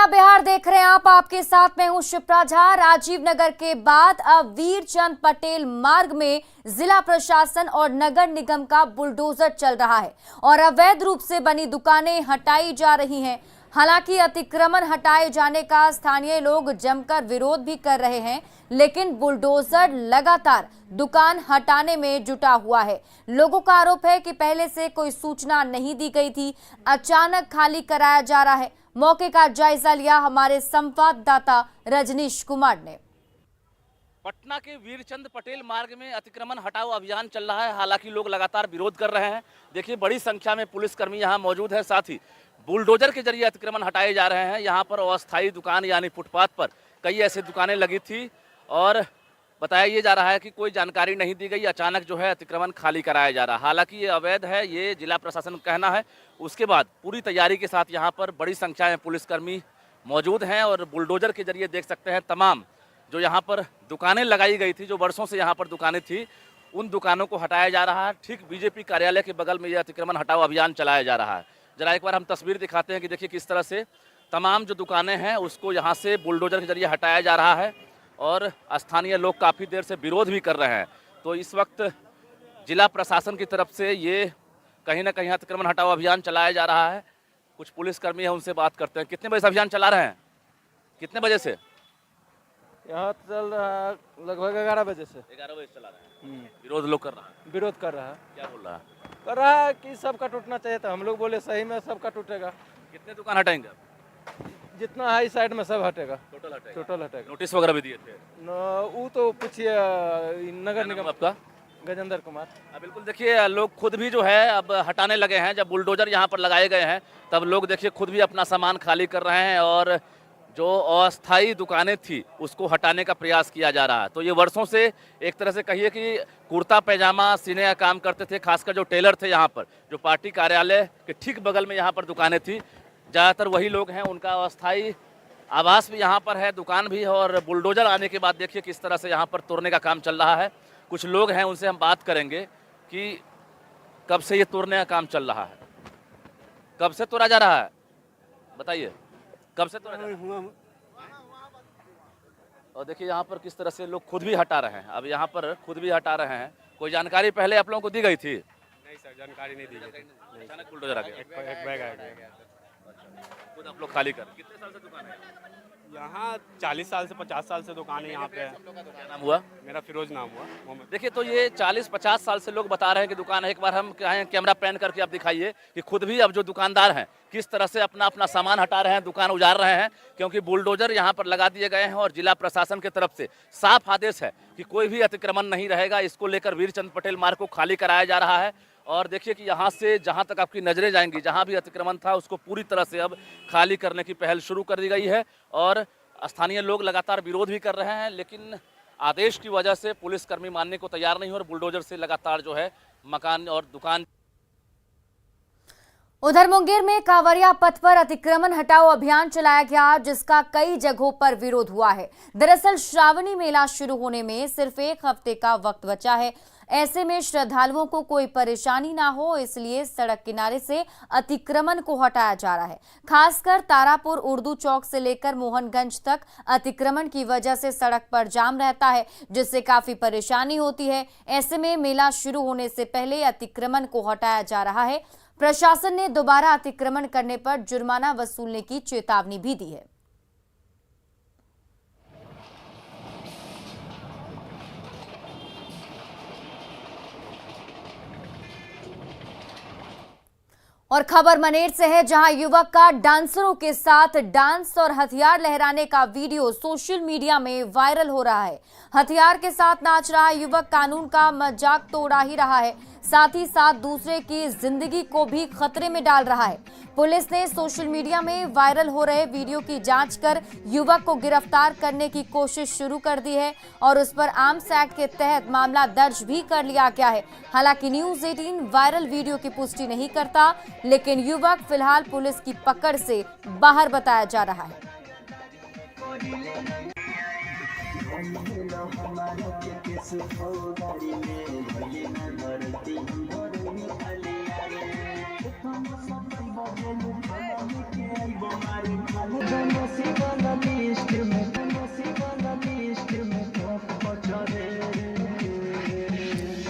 बिहार देख रहे हैं आप, आपके साथ मैं हूं शिप्रा झा। राजीव नगर के बाद अब वीरचंद पटेल मार्ग में जिला प्रशासन और नगर निगम का बुलडोजर चल रहा है और अवैध रूप से बनी दुकानें हटाई जा रही हैं। हालांकि अतिक्रमण हटाए जाने का स्थानीय लोग जमकर विरोध भी कर रहे हैं, लेकिन बुलडोजर लगातार दुकान हटाने में जुटा हुआ है। लोगों का आरोप है कि पहले से कोई सूचना नहीं दी गई थी, अचानक खाली कराया जा रहा है। मौके का जायजा लिया हमारे संवाददाता रजनीश कुमार ने। पटना के वीरचंद पटेल मार्ग में अतिक्रमण हटाओ अभियान चल रहा है। हालांकि लोग लगातार विरोध कर रहे हैं। देखिए, बड़ी संख्या में पुलिसकर्मी यहाँ मौजूद है, साथ ही बुलडोजर के जरिए अतिक्रमण हटाए जा रहे हैं। यहाँ पर अस्थायी दुकान यानी फुटपाथ पर कई ऐसी दुकानें लगी थी और बताया ये जा रहा है कि कोई जानकारी नहीं दी गई, अचानक जो है अतिक्रमण खाली कराया जा रहा है। हालांकि ये अवैध है, ये जिला प्रशासन का कहना है। उसके बाद पूरी तैयारी के साथ यहाँ पर बड़ी संख्या में पुलिसकर्मी मौजूद हैं और बुलडोजर के जरिए देख सकते हैं तमाम जो यहाँ पर दुकानें लगाई गई थी, जो वर्षों से यहाँ पर दुकानें थी, उन दुकानों को हटाया जा रहा है। ठीक बीजेपी कार्यालय के बगल में ये अतिक्रमण हटाओ अभियान चलाया जा रहा है। जरा एक बार हम तस्वीर दिखाते हैं कि देखिए किस तरह से तमाम जो दुकानें हैं उसको यहाँ से बुलडोजर के जरिए हटाया जा रहा है और स्थानीय लोग काफ़ी देर से विरोध भी कर रहे हैं। तो इस वक्त जिला प्रशासन की तरफ से ये कहीं ना कहीं अतिक्रमण हटाओ अभियान चलाया जा रहा है। कुछ पुलिसकर्मी हैं, उनसे बात करते हैं। कितने बजे से अभियान चला रहे हैं? कितने बजे से? यहाँ चल रहा है लगभग 11 बजे से। 11 बजे चला रहे हैं। विरोध लोग कर रहा है। विरोध कर रहा है। क्या बोल रहा है? कर रहा है कि सबका टूटना चाहिए था। हम लोग बोले सही में सबका टूटेगा। कितने दुकान हटाएंगे? जितना है इस साइड में सब हटेगा। टोटल हटेगा? टोटल हटेगा। नोटिस वगैरह भी दिए थे? वो तो पूछिए नगर निगम। आपका? गजेंद्र कुमार। बिल्कुल, देखिए लोग खुद भी जो है अब हटाने लगे हैं। जब बुलडोजर यहाँ पर लगाए गए हैं तब लोग देखिए खुद भी अपना सामान खाली कर रहे हैं और जो अस्थायी दुकानें थी उसको हटाने का प्रयास किया जा रहा है। तो ये वर्षों से एक तरह से कहिए कि कुर्ता पैजामा सीने का काम करते थे, खासकर जो टेलर थे यहाँ पर, जो पार्टी कार्यालय के ठीक बगल में यहाँ पर दुकानें थी, ज़्यादातर वही लोग हैं। उनका अस्थायी आवास भी यहाँ पर है, दुकान भी है और बुलडोजर आने के बाद देखिए किस तरह से यहाँ पर तोड़ने का काम चल रहा है। कुछ लोग हैं, उनसे हम बात करेंगे कि कब से ये तोड़ने का काम चल रहा है, कब से तोड़ा जा रहा है, बताइए कब से तोड़ा जा रहा है? और देखिए यहाँ पर किस तरह से लोग खुद भी हटा रहे हैं। अब यहाँ पर खुद भी हटा रहे हैं। कोई जानकारी पहले आप लोगों को दी गई थी? नहीं सर, जानकारी नहीं दी गई। अचानक बुलडोजर आ गया। एक बैग आ गया। खुद आप लोग खाली कर। कितने साल से दुकान है यहाँ? 40 साल से 50 साल से दुकान है यहाँ पे। क्या नाम हुआ? मेरा फिरोज नाम हुआ, मोहम्मद। देखिए, तो ये 40-50 साल से लोग बता रहे हैं कि दुकान है। एक बार हम कहें कैमरा पैन करके आप दिखाइए कि खुद भी अब जो दुकानदार हैं किस तरह से अपना अपना सामान हटा रहे हैं, दुकान उजाड़ रहे हैं, क्योंकि बुलडोजर यहाँ पर लगा दिए गए हैं और जिला प्रशासन की तरफ से साफ आदेश है कि कोई भी अतिक्रमण नहीं रहेगा। इसको लेकर वीरचंद पटेल मार्ग को खाली कराया जा रहा है और देखिए कि यहाँ से जहाँ तक आपकी नजरें जाएंगी, जहाँ भी अतिक्रमण था उसको पूरी तरह से अब खाली करने की पहल शुरू कर दी गई है और स्थानीय लोग लगातार विरोध भी कर रहे हैं। लेकिन आदेश की वजह से पुलिसकर्मी मानने को तैयार नहीं हो और बुलडोजर से लगातार जो है मकान और दुकान। उधर मुंगेर में कांवरिया पथ पर अतिक्रमण हटाओ अभियान चलाया गया, जिसका कई जगहों पर विरोध हुआ है। दरअसल श्रावणी मेला शुरू होने में सिर्फ एक हफ्ते का वक्त बचा है। ऐसे में श्रद्धालुओं को कोई परेशानी ना हो, इसलिए सड़क किनारे से अतिक्रमण को हटाया जा रहा है। खासकर तारापुर उर्दू चौक से लेकर मोहनगंज तक अतिक्रमण की वजह से सड़क पर जाम रहता है, जिससे काफी परेशानी होती है। ऐसे में मेला शुरू होने से पहले अतिक्रमण को हटाया जा रहा है। प्रशासन ने दोबारा अतिक्रमण करने पर जुर्माना वसूलने की चेतावनी भी दी है। और खबर मनेर से है, जहां युवक का डांसरों के साथ डांस और हथियार लहराने का वीडियो सोशल मीडिया में वायरल हो रहा है। हथियार के साथ नाच रहा युवक कानून का मजाक तो उड़ा ही रहा है, साथ ही साथ दूसरे की जिंदगी को भी खतरे में डाल रहा है। पुलिस ने सोशल मीडिया में वायरल हो रहे वीडियो की जांच कर युवक को गिरफ्तार करने की कोशिश शुरू कर दी है और उस पर आर्म्स एक्ट के तहत मामला दर्ज भी कर लिया गया है। हालांकि न्यूज़ 18 वायरल वीडियो की पुष्टि नहीं करता, लेकिन युवक फिलहाल पुलिस की पकड़ से बाहर बताया जा रहा है। Vamos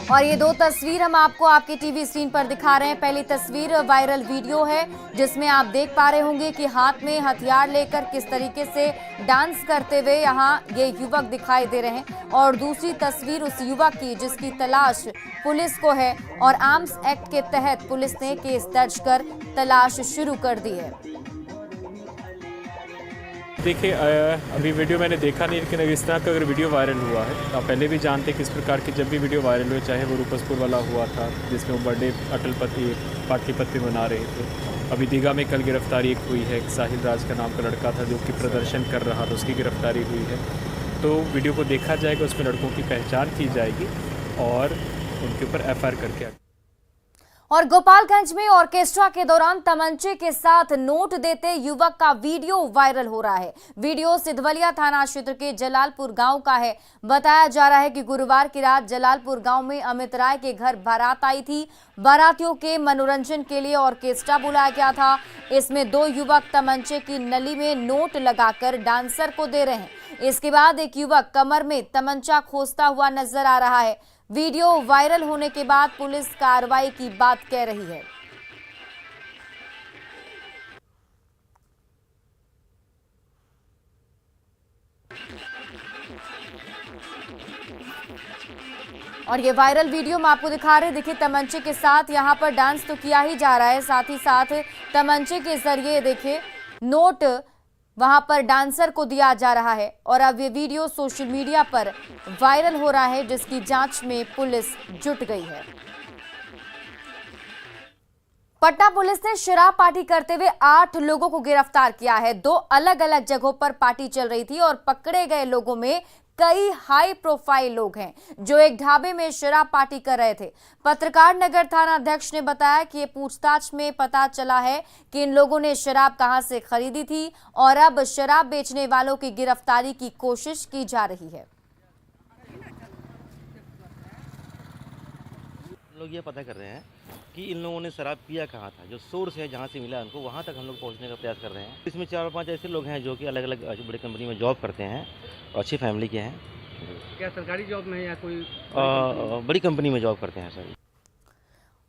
और ये दो तस्वीर हम आपको आपके टीवी स्क्रीन पर दिखा रहे हैं। पहली तस्वीर वायरल वीडियो है जिसमें आप देख पा रहे होंगे कि हाथ में हथियार लेकर किस तरीके से डांस करते हुए यहाँ ये युवक दिखाई दे रहे हैं। और दूसरी तस्वीर उस युवक की जिसकी तलाश पुलिस को है और आर्म्स एक्ट के तहत पुलिस ने केस दर्ज कर तलाश शुरू कर दी है। देखिए अभी वीडियो मैंने देखा नहीं, लेकिन अगर इस तरह का अगर वीडियो वायरल हुआ है, आप पहले भी जानते हैं किस प्रकार की जब भी वीडियो वायरल हुए, चाहे वो रूपसपुर वाला हुआ था जिसमें वो बर्थडे अटल पाटलिपत्र पे मना रहे थे। अभी दीघा में कल गिरफ्तारी एक हुई है, साहिल राज का नाम का लड़का था जो कि प्रदर्शन कर रहा था, उसकी गिरफ्तारी हुई है। तो वीडियो को देखा जाएगा, उसमें लड़कों की पहचान की जाएगी और उनके ऊपर FIR करके। और गोपालगंज में ऑर्केस्ट्रा के दौरान तमंचे के साथ नोट देते युवक का वीडियो वायरल हो रहा है। वीडियो सिधवलिया थाना क्षेत्र के जलालपुर गांव का है। बताया जा रहा है कि गुरुवार की रात जलालपुर गांव में अमित राय के घर बारात आई थी। बारातियों के मनोरंजन के लिए ऑर्केस्ट्रा बुलाया गया था। इसमें दो युवक तमंचे की नली में नोट लगाकर डांसर को दे रहे हैं। इसके बाद एक युवक कमर में तमंचा खोसता हुआ नजर आ रहा है। वीडियो वायरल होने के बाद पुलिस कार्रवाई की बात कह रही है। और ये वायरल वीडियो हम आपको दिखा रहे हैं। देखिए तमंचे के साथ यहाँ पर डांस तो किया ही जा रहा है, साथ ही साथ तमंचे के जरिए देखिए नोट वहां पर डांसर को दिया जा रहा है। और अब ये वीडियो सोशल मीडिया पर वायरल हो रहा है जिसकी जांच में पुलिस जुट गई है। पटना पुलिस ने शराब पार्टी करते हुए 8 लोगों को गिरफ्तार किया है। 2 अलग अलग जगहों पर पार्टी चल रही थी और पकड़े गए लोगों में कई हाई प्रोफाइल लोग हैं जो एक ढाबे में शराब पार्टी कर रहे थे। पत्रकार नगर थाना अध्यक्ष ने बताया कि ये पूछताछ में पता चला है कि इन लोगों ने शराब कहां से खरीदी थी और अब शराब बेचने वालों की गिरफ्तारी की कोशिश की जा रही है। लोग ये पता कर रहे हैं कि इन लोगों ने शराब पिया कहाँ था, जो सोर्स है जहाँ से मिला उनको वहाँ तक हम लोग पहुँचने का प्रयास कर रहे हैं। इसमें 4-5 ऐसे लोग हैं जो कि अलग अलग बड़ी कंपनी में जॉब करते हैं और अच्छी फैमिली के हैं। क्या सरकारी जॉब में है या कोई बड़ी कंपनी में जॉब करते हैं सर।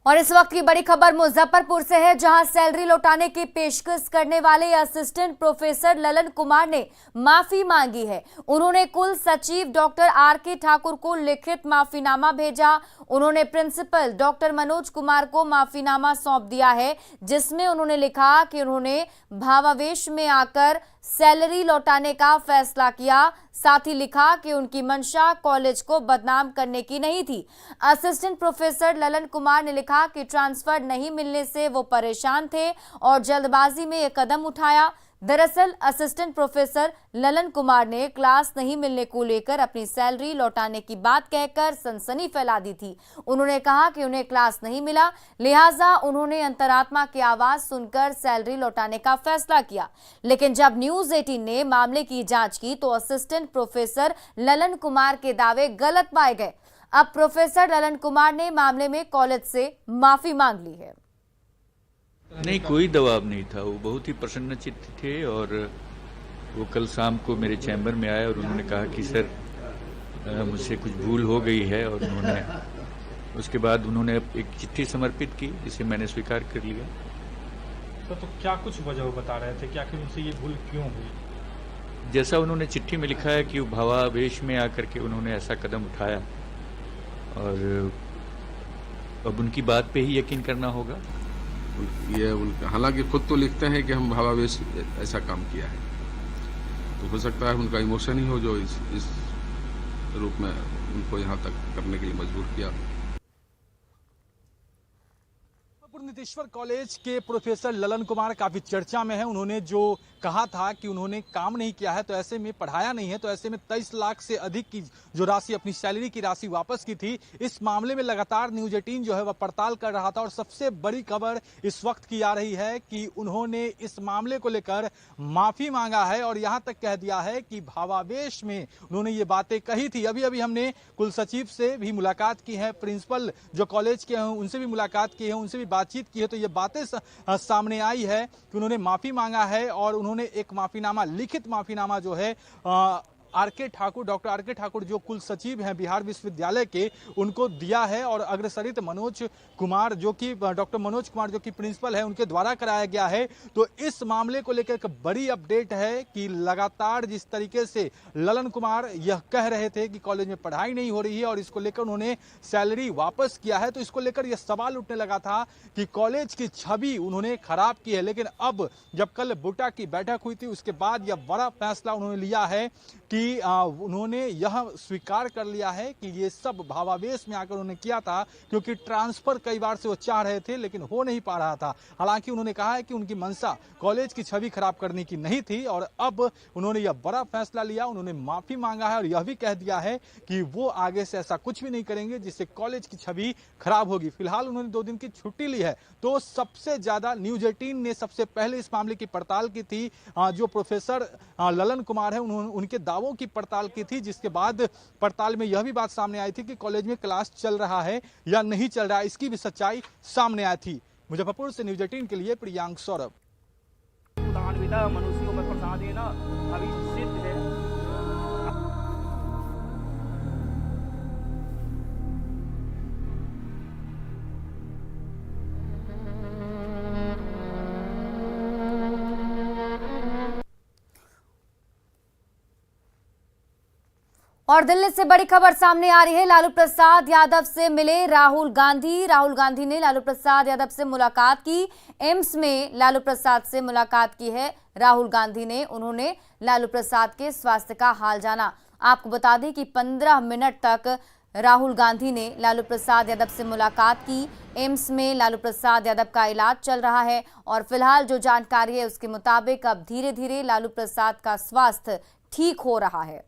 और इस वक्त की बड़ी खबर मुजफ्फरपुर से है जहां सैलरी लौटाने की पेशकश करने वाले असिस्टेंट प्रोफेसर ललन कुमार ने माफी मांगी है। उन्होंने कुल सचिव डॉक्टर RK ठाकुर को लिखित माफीनामा भेजा। उन्होंने प्रिंसिपल डॉक्टर मनोज कुमार को माफीनामा सौंप दिया है जिसमें उन्होंने लिखा कि उन्होंने भावावेश में आकर सैलरी लौटाने का फैसला किया। साथ ही लिखा कि उनकी मंशा कॉलेज को बदनाम करने की नहीं थी। असिस्टेंट प्रोफेसर ललन कुमार ने लिखा कि ट्रांसफर नहीं मिलने से वो परेशान थे और जल्दबाजी में ये कदम उठाया। दरअसल असिस्टेंट प्रोफेसर ललन कुमार ने क्लास नहीं मिलने को लेकर अपनी सैलरी लौटाने की बात कहकर सनसनी फैला दी थी। उन्होंने कहा कि उन्हें क्लास नहीं मिला, लिहाजा उन्होंने अंतरात्मा की आवाज सुनकर सैलरी लौटाने का फैसला किया। लेकिन जब न्यूज 18 ने मामले की जांच की तो असिस्टेंट प्रोफेसर ललन कुमार के दावे गलत पाए गए। अब प्रोफेसर ललन कुमार ने मामले में कॉलेज से माफी मांग ली है। नहीं, कोई दबाव नहीं था। वो बहुत ही प्रसन्नचित्त थे और वो कल शाम को मेरे चैम्बर में आए और उन्होंने कहा कि सर मुझसे कुछ भूल हो गई है और उन्होंने उसके बाद उन्होंने एक चिट्ठी समर्पित की जिसे मैंने स्वीकार कर लिया। तो क्या कुछ वजह बता रहे थे कि आखिर उनसे ये भूल क्यों हुई? जैसा उन्होंने चिट्ठी में लिखा है कि वो भावावेश में आकर के उन्होंने ऐसा कदम उठाया और अब उनकी बात पे ही यकीन करना होगा। ये हालांकि खुद तो लिखते हैं कि हम भावावेश ऐसा काम किया है, तो हो सकता है उनका इमोशन ही हो जो इस रूप में उनको यहाँ तक करने के लिए मजबूर किया। नीतीश्वर कॉलेज के प्रोफेसर ललन कुमार काफी चर्चा में है। उन्होंने जो कहा था कि उन्होंने काम नहीं किया है तो ऐसे में पढ़ाया नहीं है, तो ऐसे में 23 लाख से अधिक की जो राशि अपनी सैलरी की राशि वापस की थी। इस मामले में लगातार न्यूज 18 जो है वह पड़ताल कर रहा था और सबसे बड़ी खबर इस वक्त की आ रही है कि उन्होंने इस मामले को लेकर माफी मांगा है और यहाँ तक कह दिया है कि भावावेश में उन्होंने ये बातें कही थी। अभी अभी हमने कुल सचिव से भी मुलाकात की है, प्रिंसिपल जो कॉलेज के हैं उनसे भी मुलाकात की है, उनसे भी बातचीत की है, तो ये बातें सामने आई है कि उन्होंने माफी मांगा है और उन्होंने एक माफीनामा, लिखित माफीनामा जो है डॉक्टर आर के ठाकुर जो कुल सचिव हैं बिहार विश्वविद्यालय के, उनको दिया है और अग्रसरित मनोज कुमार जो कि डॉक्टर मनोज कुमार जो कि प्रिंसिपल है उनके द्वारा कराया गया है। तो इस मामले को लेकर एक बड़ी अपडेट है कि लगातार जिस तरीके से ललन कुमार यह कह रहे थे कि कॉलेज में पढ़ाई नहीं हो रही है और इसको लेकर उन्होंने सैलरी वापस किया है, तो इसको लेकर यह सवाल उठने लगा था कि कॉलेज की छवि उन्होंने खराब की है। लेकिन अब जब कल बुटा की बैठक हुई थी उसके बाद यह बड़ा फैसला उन्होंने लिया है कि उन्होंने यह स्वीकार कर लिया है कि ये सब भावावेश में आकर उन्होंने किया था, क्योंकि ट्रांसफर कई बार से वो चाह रहे थे लेकिन हो नहीं पा रहा था। हालांकि उन्होंने कहा है कि उनकी मंशा कॉलेज की छवि खराब करने की नहीं थी और अब उन्होंने यह बड़ा फैसला लिया, उन्होंने माफी मांगा है और यह भी कह दिया है कि वो आगे से ऐसा कुछ भी नहीं करेंगे जिससे कॉलेज की छवि खराब होगी। फिलहाल उन्होंने 2 दिन की छुट्टी ली है। तो सबसे ज्यादा न्यूज 18 ने सबसे पहले इस मामले की पड़ताल की थी, जो प्रोफेसर ललन कुमार है उन्होंने उनके दावों की पड़ताल की थी, जिसके बाद पड़ताल में यह भी बात सामने आई थी कि कॉलेज में क्लास चल रहा है या नहीं चल रहा है, इसकी भी सच्चाई सामने आई थी। मुजफ्फरपुर से न्यूज 18 के लिए प्रियांक सौरभ। मनुष्यों में प्रसाद देना अभी सिद्ध है। और दिल्ली से बड़ी खबर सामने आ रही है। लालू प्रसाद यादव से मिले राहुल गांधी ने लालू प्रसाद यादव से मुलाकात की। एम्स में लालू प्रसाद से मुलाकात की है राहुल गांधी ने। उन्होंने लालू प्रसाद के स्वास्थ्य का हाल जाना। आपको बता दें कि 15 मिनट तक राहुल गांधी ने लालू प्रसाद यादव से मुलाकात की। एम्स में लालू प्रसाद यादव का इलाज चल रहा है और फिलहाल जो जानकारी है उसके मुताबिक अब धीरे धीरे लालू प्रसाद का स्वास्थ्य ठीक हो रहा है।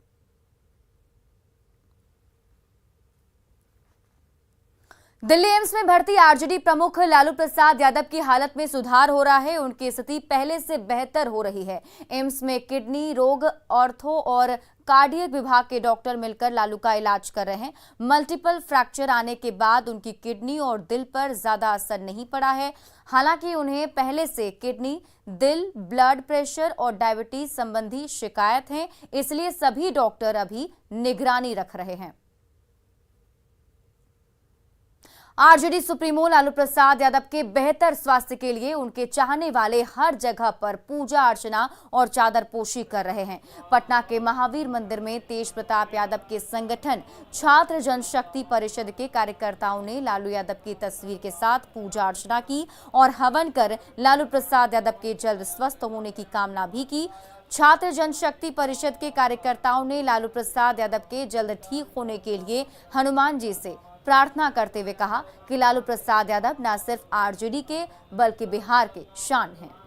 दिल्ली एम्स में भर्ती आरजेडी प्रमुख लालू प्रसाद यादव की हालत में सुधार हो रहा है। उनकी स्थिति पहले से बेहतर हो रही है। एम्स में किडनी रोग, ऑर्थो और कार्डियक विभाग के डॉक्टर मिलकर लालू का इलाज कर रहे हैं। मल्टीपल फ्रैक्चर आने के बाद उनकी किडनी और दिल पर ज्यादा असर नहीं पड़ा है। हालांकि उन्हें पहले से किडनी, दिल, ब्लड प्रेशर और डायबिटीज संबंधी शिकायत है, इसलिए सभी डॉक्टर अभी निगरानी रख रहे हैं। आरजेडी सुप्रीमो लालू प्रसाद यादव के बेहतर स्वास्थ्य के लिए उनके चाहने वाले हर जगह पर पूजा अर्चना और चादर पोशी कर रहे हैं। पटना के महावीर मंदिर में तेज प्रताप यादव के संगठन छात्र जनशक्ति परिषद के कार्यकर्ताओं ने लालू यादव की तस्वीर के साथ पूजा अर्चना की और हवन कर लालू प्रसाद यादव के जल्द स्वस्थ होने की कामना भी की। छात्र जनशक्ति परिषद के कार्यकर्ताओं ने लालू प्रसाद यादव के जल्द ठीक होने के लिए हनुमान जी से प्रार्थना करते हुए कहा कि लालू प्रसाद यादव न सिर्फ आरजेडी के बल्कि बिहार के शान हैं।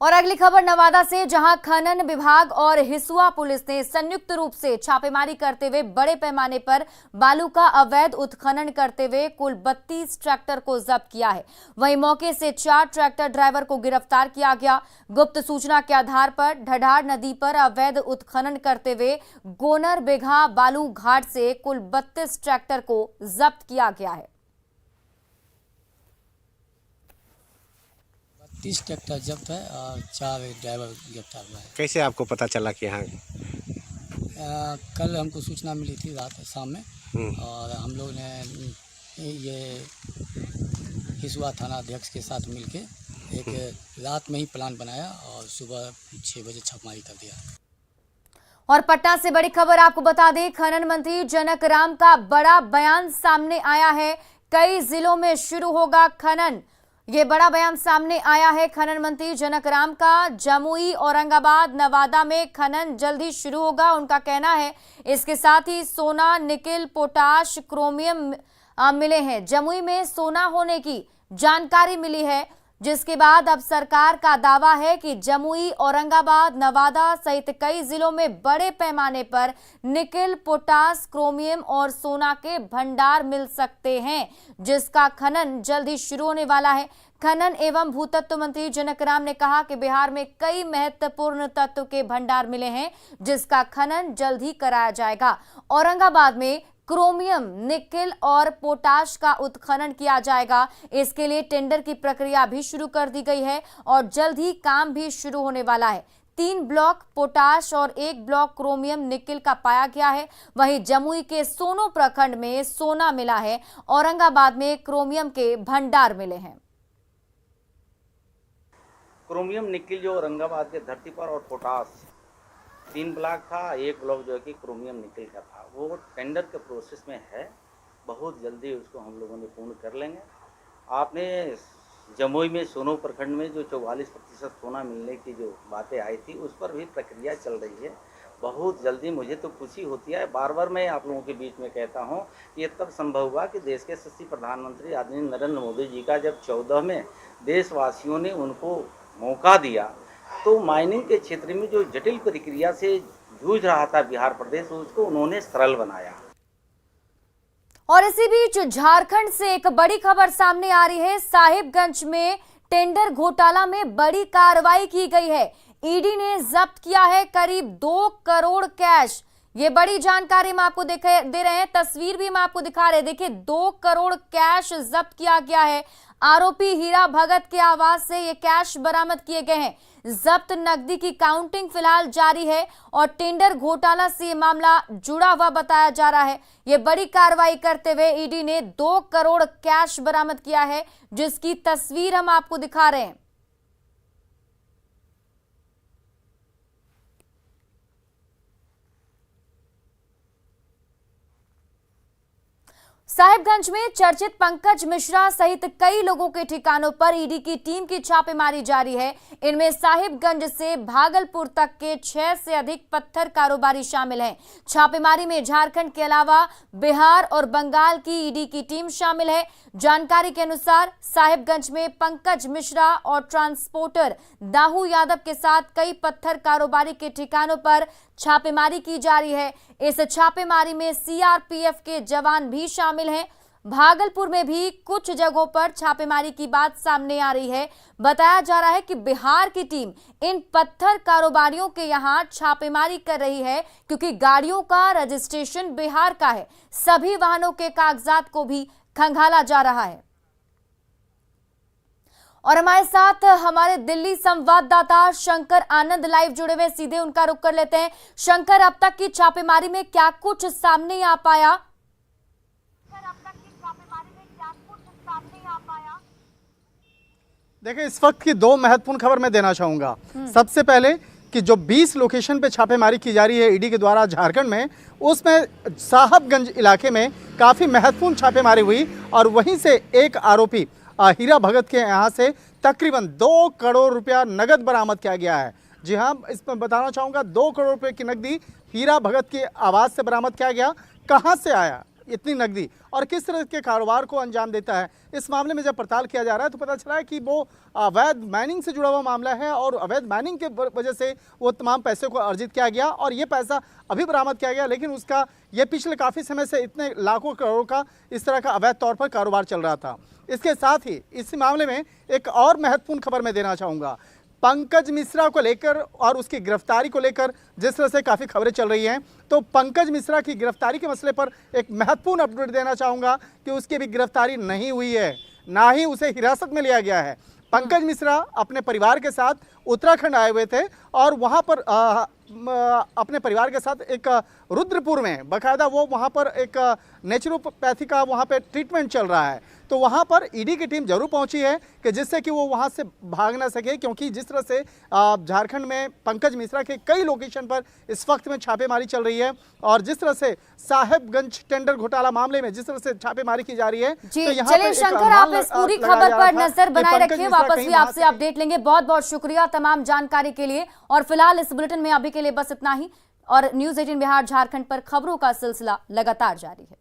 और अगली खबर नवादा से, जहां खनन विभाग और हिसुआ पुलिस ने संयुक्त रूप से छापेमारी करते हुए बड़े पैमाने पर बालू का अवैध उत्खनन करते हुए कुल 32 ट्रैक्टर को जब्त किया है। वहीं मौके से 4 ट्रैक्टर ड्राइवर को गिरफ्तार किया गया। गुप्त सूचना के आधार पर ढढार नदी पर अवैध उत्खनन करते हुए गोनर बिघा बालू घाट से कुल 32 ट्रैक्टर को जब्त किया गया है। 30 ट्रैक्टर जब्त है और 4 ड्राइवर गिरफ्तार हुआ है। कैसे आपको पता चला कि यहाँ कल हमको सूचना मिली थी रात शाम में, और हम लोग ने ये हिसुआ थाना अध्यक्ष के साथ मिलके एक रात में ही प्लान बनाया और सुबह 6 बजे छापेमारी कर दिया। और पटना से बड़ी खबर आपको बता दें, खनन मंत्री जनक राम का बड़ा बयान सामने आया है। कई जिलों में शुरू होगा खनन, ये बड़ा बयान सामने आया है खनन मंत्री जनक राम का। जमुई, औरंगाबाद, नवादा में खनन जल्द ही शुरू होगा, उनका कहना है। इसके साथ ही सोना, निकिल, पोटाश, क्रोमियम मिले हैं। जमुई में सोना होने की जानकारी मिली है, जिसके बाद अब सरकार का दावा है कि जमुई, औरंगाबाद, नवादा सहित कई जिलों में बड़े पैमाने पर निकिल, पोटाश, क्रोमियम और सोना के भंडार मिल सकते हैं, जिसका खनन जल्द ही शुरू होने वाला है। खनन एवं भूतत्व मंत्री जनक राम ने कहा कि बिहार में कई महत्वपूर्ण तत्व के भंडार मिले हैं, जिसका खनन जल्द ही कराया जाएगा। औरंगाबाद में क्रोमियम, निकेल और पोटाश का उत्खनन किया जाएगा। इसके लिए टेंडर की प्रक्रिया भी शुरू कर दी गई है और जल्द ही काम भी शुरू होने वाला है। 3 ब्लॉक पोटाश और 1 ब्लॉक क्रोमियम निकेल का पाया गया है। वहीं जमुई के सोनो प्रखंड में सोना मिला है। औरंगाबाद में क्रोमियम के भंडार मिले हैं। क्रोमियम निकल जो औरंगाबाद के धरती पर और पोटाश 3 ब्लॉक था, 1 ब्लॉक जो है कि क्रोमियम निकल का था, वो टेंडर के प्रोसेस में है। बहुत जल्दी उसको हम लोगों ने पूर्ण कर लेंगे। आपने जमुई में सोनो प्रखंड में जो 44% सोना मिलने की जो बातें आई थी, उस पर भी प्रक्रिया चल रही है। बहुत जल्दी मुझे तो खुशी होती है। बार बार मैं आप लोगों के बीच में कहता हूं कि ये तब संभव हुआ कि देश के यशस्वी प्रधानमंत्री आदरणीय नरेंद्र मोदी जी का जब 14 में देशवासियों ने उनको मौका दिया, तो माइनिंग के क्षेत्र में जो जटिल प्रक्रिया से जूझ रहा था बिहार प्रदेश, उसको उन्होंने सरल बनाया। और इसी बीच झारखंड से एक बड़ी खबर सामने आ रही है। साहिबगंज में टेंडर घोटाला में बड़ी कार्रवाई की गई है। ईडी ने जब्त किया है करीब 2 करोड़ कैश। ये बड़ी जानकारी हम आपको दे रहे हैं, तस्वीर भी हम आपको दिखा रहे हैं। देखिए 2 करोड़ कैश जब्त किया गया है। आरोपी हीरा भगत के आवास से ये कैश बरामद किए गए हैं। जब्त नकदी की काउंटिंग फिलहाल जारी है और टेंडर घोटाला से ये मामला जुड़ा हुआ बताया जा रहा है। ये बड़ी कार्रवाई करते हुए ईडी ने 2 करोड़ कैश बरामद किया है, जिसकी तस्वीर हम आपको दिखा रहे हैं। साहिबगंज में चर्चित पंकज मिश्रा सहित कई लोगों के ठिकानों पर ईडी की टीम की छापेमारी जारी है। इनमें साहिबगंज से भागलपुर तक के 6 से अधिक पत्थर कारोबारी शामिल हैं। छापेमारी में झारखंड के अलावा बिहार और बंगाल की ईडी की टीम शामिल है। जानकारी के अनुसार साहिबगंज में पंकज मिश्रा और ट्रांसपोर्टर दाहू यादव के साथ कई पत्थर कारोबारी के ठिकानों पर छापेमारी की जा रही है। इस छापेमारी में सीआरपीएफ के जवान भी शामिल हैं। भागलपुर में भी कुछ जगहों पर छापेमारी की बात सामने आ रही है। बताया जा रहा है कि बिहार की टीम इन पत्थर कारोबारियों के यहां छापेमारी कर रही है, क्योंकि गाड़ियों का रजिस्ट्रेशन बिहार का है। सभी वाहनों के कागजात को भी खंगाला जा रहा है। और हमारे साथ हमारे दिल्ली संवाददाता शंकर आनंद लाइव जुड़े हुए, सीधे उनका रुख कर लेते हैं। शंकर, अब तक की छापेमारी में क्या कुछ सामने आ पाया? देखिए, इस वक्त की 2 महत्वपूर्ण खबर मैं देना चाहूंगा। सबसे पहले कि जो 20 लोकेशन पे छापेमारी की जा रही है ईडी के द्वारा झारखंड में, उसमें साहबगंज इलाके में काफ़ी महत्वपूर्ण छापेमारी हुई और वहीं से एक आरोपी हीरा भगत के यहाँ से तकरीबन 2 करोड़ रुपया नगद बरामद किया गया है। जी हाँ, इसमें बताना चाहूँगा 2 करोड़ रुपये की नकदी हीरा भगत के आवास से बरामद किया गया। कहाँ से आया इतनी नकदी और किस तरह के कारोबार को अंजाम देता है, इस मामले में जब पड़ताल किया जा रहा है तो पता चला है कि वो अवैध माइनिंग से जुड़ा हुआ मामला है और अवैध माइनिंग के वजह से वो तमाम पैसे को अर्जित किया गया और ये पैसा अभी बरामद किया गया, लेकिन उसका ये पिछले काफ़ी समय से इतने लाखों करोड़ का इस तरह का अवैध तौर पर कारोबार चल रहा था। इसके साथ ही इस मामले में एक और महत्वपूर्ण खबर मैं देना चाहूँगा। पंकज मिश्रा को लेकर और उसकी गिरफ्तारी को लेकर जिस तरह से काफ़ी खबरें चल रही हैं, तो पंकज मिश्रा की गिरफ्तारी के मसले पर एक महत्वपूर्ण अपडेट देना चाहूँगा कि उसकी भी गिरफ्तारी नहीं हुई है, ना ही उसे हिरासत में लिया गया है। पंकज मिश्रा अपने परिवार के साथ उत्तराखंड आए हुए थे और वहाँ पर अपने परिवार के साथ एक रुद्रपुर में बाकायदा वो वहाँ पर एक नेचुरोपैथी का वहाँ पे ट्रीटमेंट चल रहा है, तो वहाँ पर ईडी की टीम जरूर पहुँची है कि जिससे कि वो वहाँ से भाग ना सके, क्योंकि जिस तरह से झारखंड में पंकज मिश्रा के कई लोकेशन पर इस वक्त में छापेमारी चल रही है और जिस तरह से साहिबगंज टेंडर घोटाला मामले में जिस तरह से छापेमारी की जा रही है, तो चलिए शंकर, आप इस पूरी खबर पर नजर बनाए रखिए, वापस भी आपसे अपडेट लेंगे। बहुत बहुत शुक्रिया तमाम जानकारी के लिए। और फिलहाल इस बुलेटिन में अभी के लिए बस इतना ही। और न्यूज़ 18 बिहार झारखंड पर खबरों का सिलसिला लगातार जारी है।